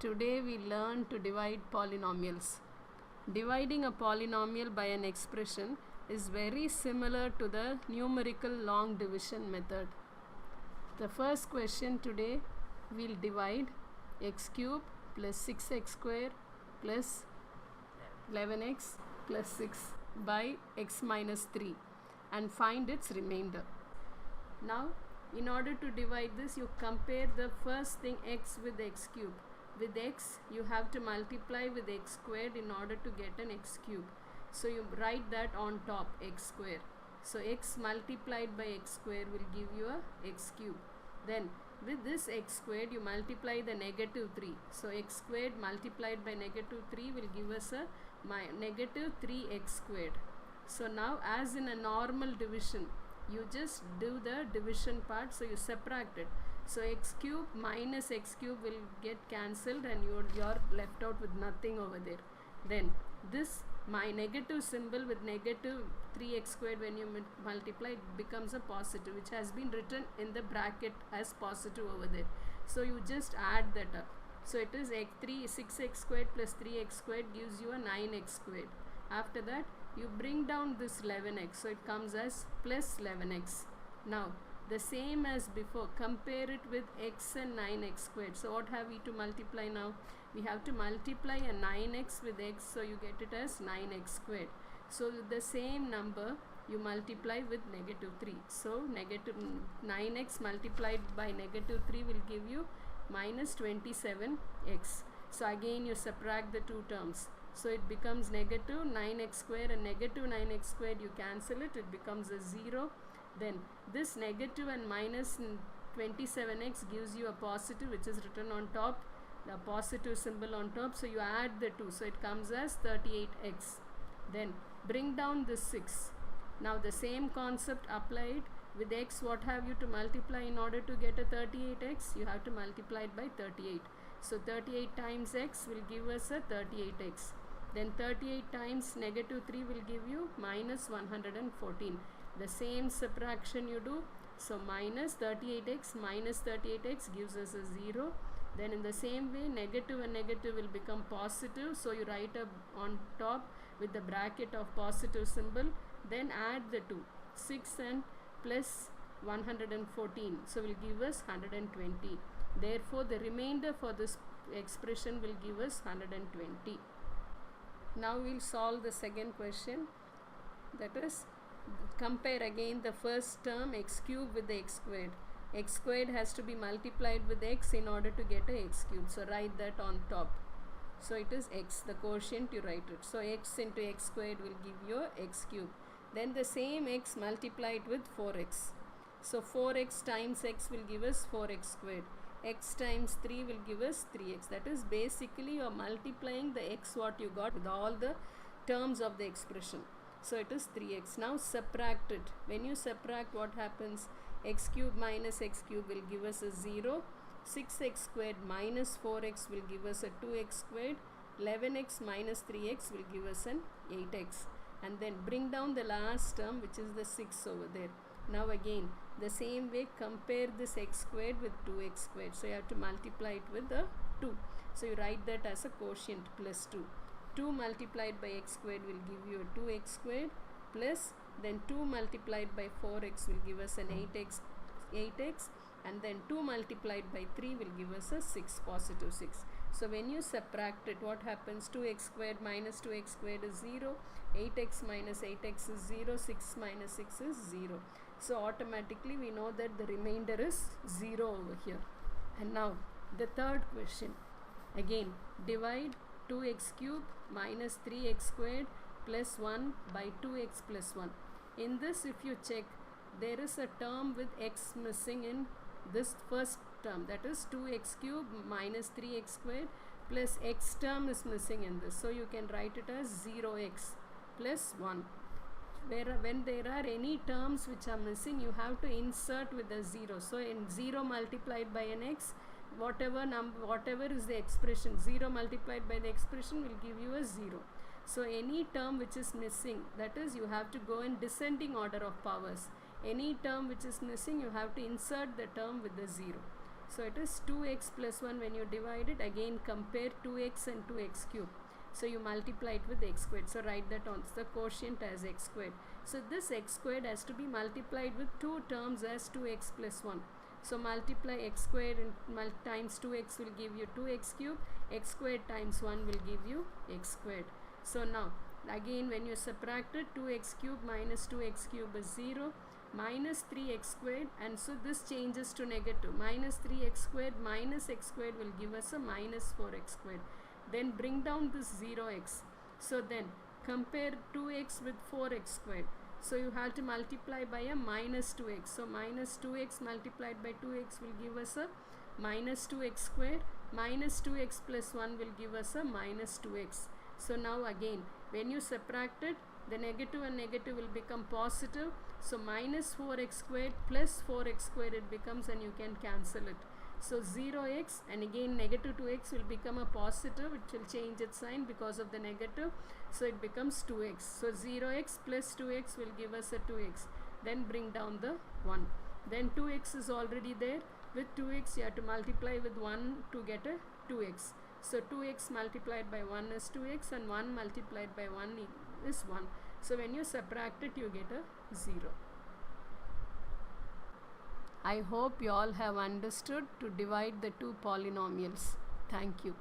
Today we learn to divide polynomials. Dividing a polynomial by an expression is very similar to the numerical long division method. The first question today, we'll divide x cube plus 6x square plus 11x plus 6 by x minus 3 and find its remainder. Now, in order to divide this, you compare the first thing x with x cube. With x, you have to multiply with x squared in order to get an x cube. So you write that on top, x square. So x multiplied by x square will give you a x cube. Then with this x squared, you multiply the negative 3. So x squared multiplied by negative 3 will give us a negative 3x squared. So now, as in a normal division, you just do the division part, so you subtract it. So x cube minus x cube will get cancelled and you're left out with nothing over there. Then this my negative symbol with negative 3x squared, when you multiply, it becomes a positive, which has been written in the bracket as positive over there. So you just add that up. So it is 6x squared plus 3x squared gives you a 9x squared. After that, you bring down this 11x, so it comes as plus 11x. Now the same as before, compare it with x and 9x squared. So what have we to multiply now? We have to multiply a 9x with x, so you get it as 9x squared. So the same number you multiply with negative 3. So negative 9x multiplied by negative 3 will give you minus 27x. So again you subtract the two terms. So it becomes negative 9x squared and negative 9x squared, you cancel it, it becomes a 0. Then this negative and minus 27x gives you a positive, which is written on top, the positive symbol on top. So you add the 2, so it comes as 38x. Then bring down this 6. Now the same concept applied with x. What have you to multiply in order to get a 38x? You have to multiply it by 38. So 38 times x will give us a 38x. Then 38 times negative 3 will give you minus 114. The same subtraction you do. So minus 38x minus 38x gives us a 0. Then in the same way, negative and negative will become positive. So you write up on top with the bracket of positive symbol. Then add the 2. 6 and plus 114. So will give us 120. Therefore, the remainder for this expression will give us 120. Now we'll solve the second question. That is, compare again the first term x cube with the x squared. X squared has to be multiplied with x in order to get a x cube. So write that on top. So it is x, the quotient you write it. So x into x squared will give you x cube. Then the same x multiplied with 4x. So 4x times x will give us 4x squared. X times 3 will give us 3x. That is, basically you are multiplying the x what you got with all the terms of the expression. So it is 3x. Now subtract it. When you subtract, what happens? X cube minus x cube will give us a 0. 6x squared minus 4x will give us a 2x squared. 11x minus 3x will give us an 8x. And then bring down the last term, which is the 6 over there. Now again, the same way, compare this x squared with 2x squared. So you have to multiply it with the 2. So you write that as a quotient plus 2. 2 multiplied by x squared will give you a 2x squared, plus then 2 multiplied by 4x will give us an 8x, and then 2 multiplied by 3 will give us a 6, positive 6. So when you subtract it, what happens? 2x squared minus 2x squared is 0, 8x minus 8x is 0, 6 minus 6 is 0. So automatically we know that the remainder is 0 over here. And now the third question. Again, divide 2x cube minus 3x squared plus 1 by 2x plus 1. In this, if you check, there is a term with x missing in this first term, that is 2x cube minus 3x squared plus x term is missing in this. So you can write it as 0x plus 1. When there are any terms which are missing, you have to insert with a 0. So in 0 multiplied by an x, whatever is the expression, 0 multiplied by the expression will give you a 0. So any term which is missing, that is, you have to go in descending order of powers. Any term which is missing, you have to insert the term with the 0. So it is 2x plus 1 when you divide it. Again compare 2x and 2x cube. So you multiply it with x squared. So write that on the quotient as x squared. So this x squared has to be multiplied with two terms as 2x plus 1. So multiply x squared and times 2x will give you 2x cube. X squared times 1 will give you x squared. So now again when you subtract it, 2x cube minus 2x cube is 0. Minus 3x squared, and so this changes to negative. Minus 3x squared minus x squared will give us a minus 4x squared. Then bring down this 0x. So then compare 2x with 4x squared. So you have to multiply by a minus 2x. So minus 2x multiplied by 2x will give us a minus 2x squared. Minus 2x plus 1 will give us a minus 2x. So now again when you subtract it, the negative and negative will become positive. So minus 4x squared plus 4x squared it becomes, and you can cancel it. So 0x, and again negative 2x will become a positive. It will change its sign because of the negative. So it becomes 2x. So 0x plus 2x will give us a 2x. Then bring down the 1. Then 2x is already there. With 2x you have to multiply with 1 to get a 2x. So 2x multiplied by 1 is 2x, and 1 multiplied by 1 is 1. So when you subtract it, you get a 0. I hope you all have understood to divide the two polynomials. Thank you.